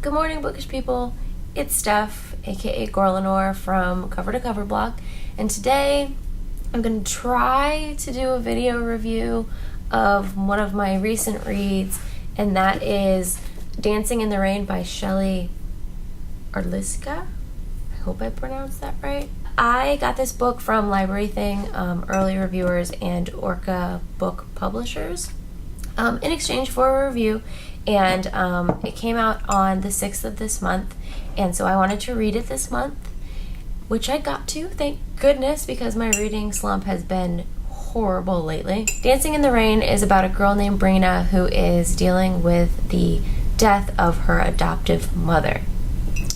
Good morning, bookish people. It's Steph, aka Gorlenor from Cover to Cover blog, and today I'm going to try to do a video review of one of my recent reads, and that is Dancing in the Rain by Shelley Hrdlitschka. I hope I pronounced that right. I got this book from Library Thing, Early Reviewers, and Orca Book Publishers in exchange for a review, and it came out on the 6th of this month, and so I wanted to read it this month, which I got to, thank goodness, because my reading slump has been horrible lately. Dancing in the Rain is about a girl named Brina who is dealing with the death of her adoptive mother.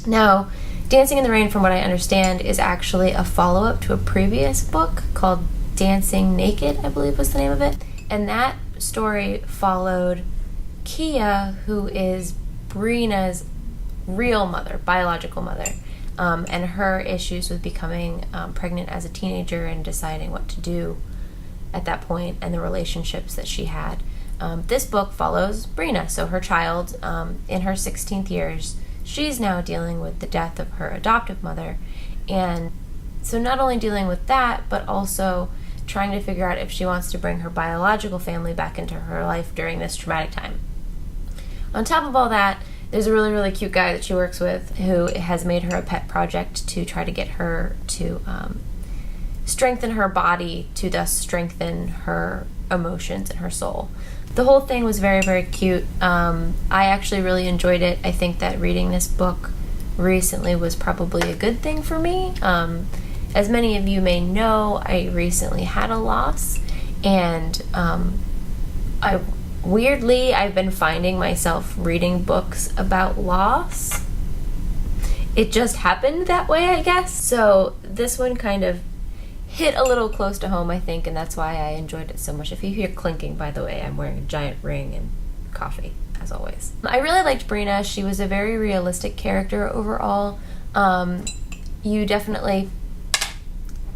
Now, Dancing in the Rain, from what I understand, is actually a follow-up to a previous book called Dancing Naked, I believe was the name of it. And that story followed Kia, who is Brina's real mother, biological mother, and her issues with becoming pregnant as a teenager and deciding what to do at that point, and the relationships that she had. This book follows Brina, so her child, in her 16th years. She's now dealing with the death of her adoptive mother, and so not only dealing with that, but also trying to figure out if she wants to bring her biological family back into her life during this traumatic time. On top of all that, there's a really, really cute guy that she works with who has made her a pet project to try to get her to strengthen her body, to thus strengthen her emotions and her soul. The whole thing was very, very cute. I actually really enjoyed it. I think that reading this book recently was probably a good thing for me. As many of you may know, I recently had a loss, and I've been finding myself reading books about loss. It just happened that way, I guess. So this one kind of hit a little close to home, I think, and that's why I enjoyed it so much. If you hear clinking, by the way, I'm wearing a giant ring and coffee, as always. I really liked Brina. She was a very realistic character overall. You definitely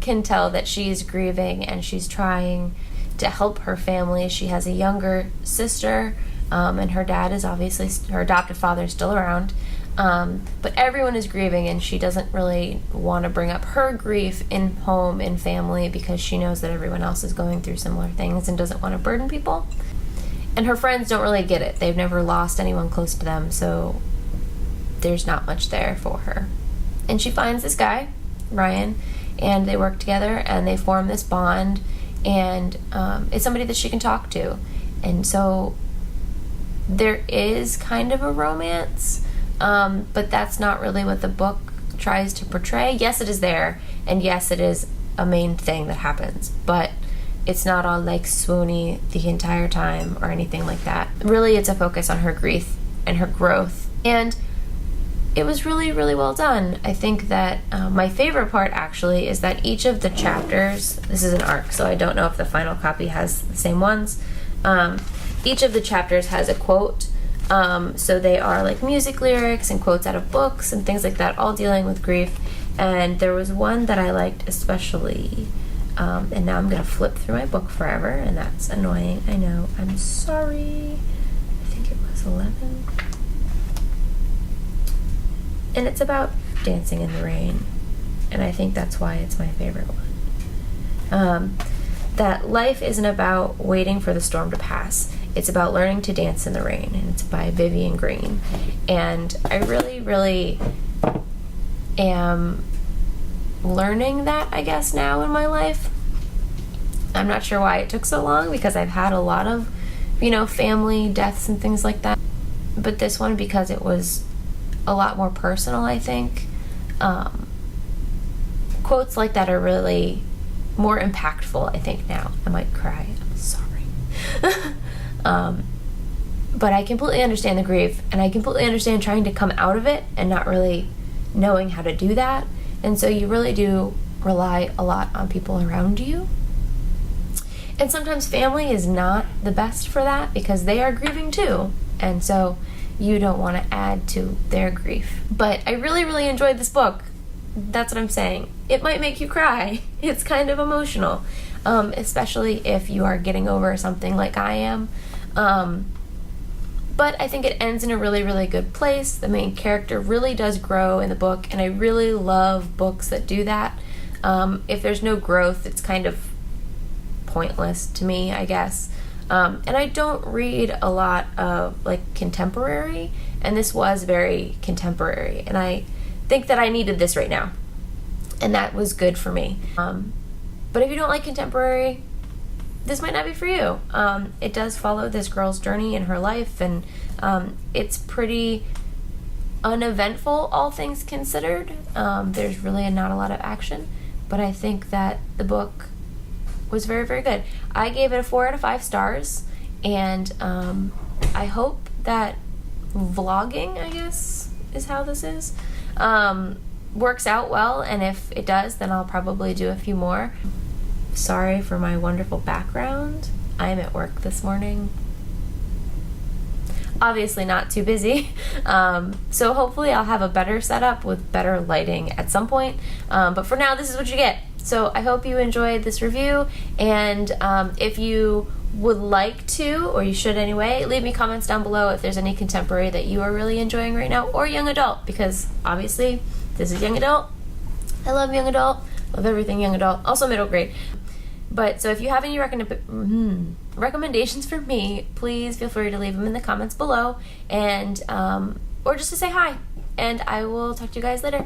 can tell that she's grieving and she's trying to help her family. She has a younger sister, and her dad is obviously, her adoptive father is still around. But everyone is grieving, and she doesn't really want to bring up her grief in home, in family, because she knows that everyone else is going through similar things and doesn't want to burden people. And her friends don't really get it. They've never lost anyone close to them, so there's not much there for her. And she finds this guy, Ryan, and they work together, and they form this bond, and it's somebody that she can talk to. And so there is kind of a romance, but that's not really what the book tries to portray. Yes, it is there, and yes, it is a main thing that happens, but it's not all like swoony the entire time or anything like that. Really, it's a focus on her grief and her growth, and it was really, really well done. I think that my favorite part, actually, is that each of the chapters, this is an arc, so I don't know if the final copy has the same ones, each of the chapters has a quote. So they are like music lyrics and quotes out of books and things like that, all dealing with grief. And there was one that I liked especially, and now I'm going to flip through my book forever, and that's annoying. I know. I'm sorry. I think it was 11. And it's about dancing in the rain, and I think that's why it's my favorite one. That life isn't about waiting for the storm to pass. It's about learning to dance in the rain, and it's by Vivian Green. And I really, really am learning that, I guess, now in my life. I'm not sure why it took so long, because I've had a lot of, family deaths and things like that. But this one, because it was a lot more personal, I think. Quotes like that are really more impactful, I think, now. I might cry. I'm sorry. But I completely understand the grief, and I completely understand trying to come out of it and not really knowing how to do that. And so you really do rely a lot on people around you. And sometimes family is not the best for that, because they are grieving too. And so you don't want to add to their grief. But I really, really enjoyed this book. That's what I'm saying. It might make you cry. It's kind of emotional, especially if you are getting over something like I am. But but I think it ends in a really, really good place. The main character really does grow in the book, and I really love books that do that. If there's no growth, it's kind of pointless to me, I guess. And I don't read a lot of like contemporary, and this was very contemporary, and I think that I needed this right now, and that was good for me. But if you don't like contemporary, this might not be for you. It does follow this girl's journey in her life, and it's pretty uneventful, all things considered. There's really not a lot of action, but I think that the book was very, very good. I gave it a 4 out of 5 stars, and I hope that vlogging, I guess is how this is, works out well, and if it does, then I'll probably do a few more. Sorry for my wonderful background. I'm at work this morning. Obviously not too busy, so hopefully I'll have a better setup with better lighting at some point, but for now, this is what you get. So I hope you enjoyed this review, and if you would like to, or you should anyway, leave me comments down below if there's any contemporary that you are really enjoying right now, or young adult, because obviously this is young adult. I love young adult, love everything young adult, also middle grade. But so if you have any recommendations for me, please feel free to leave them in the comments below, and or just to say hi, and I will talk to you guys later.